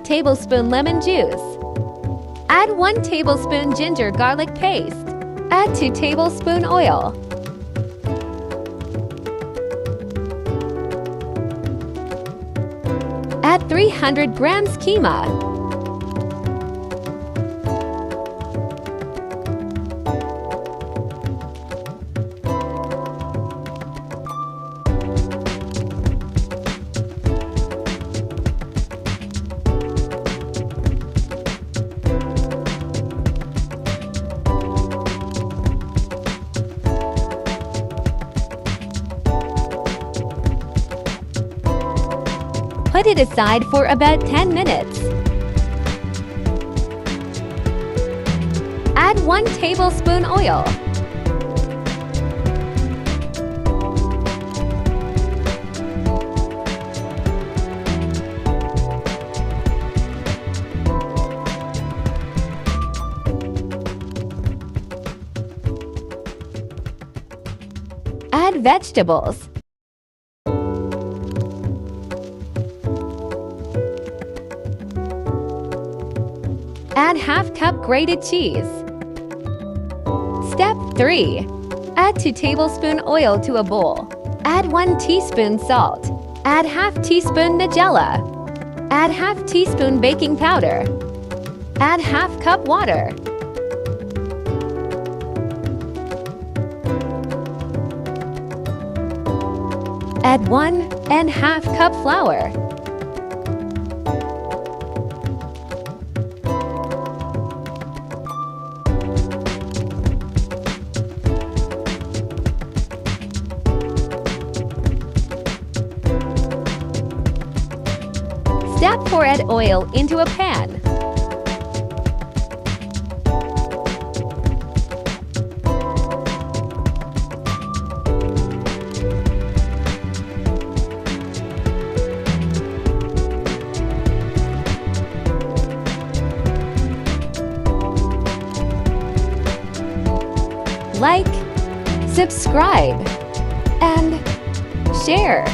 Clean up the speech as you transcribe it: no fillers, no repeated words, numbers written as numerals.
tablespoon lemon juice. Add 1 tablespoon ginger garlic paste. Add 2 tablespoon oil. Add 300 grams keema. Put it aside for about 10 minutes. Add 1 tablespoon oil. Add vegetables. Add half cup grated cheese. Step 3. Add 2 tablespoon oil to a bowl. Add 1 teaspoon salt. Add half teaspoon Nigella. Add half teaspoon baking powder. Add half cup water. Add 1½ cup flour. Step 4. Add oil into a pan. Like, subscribe, and share.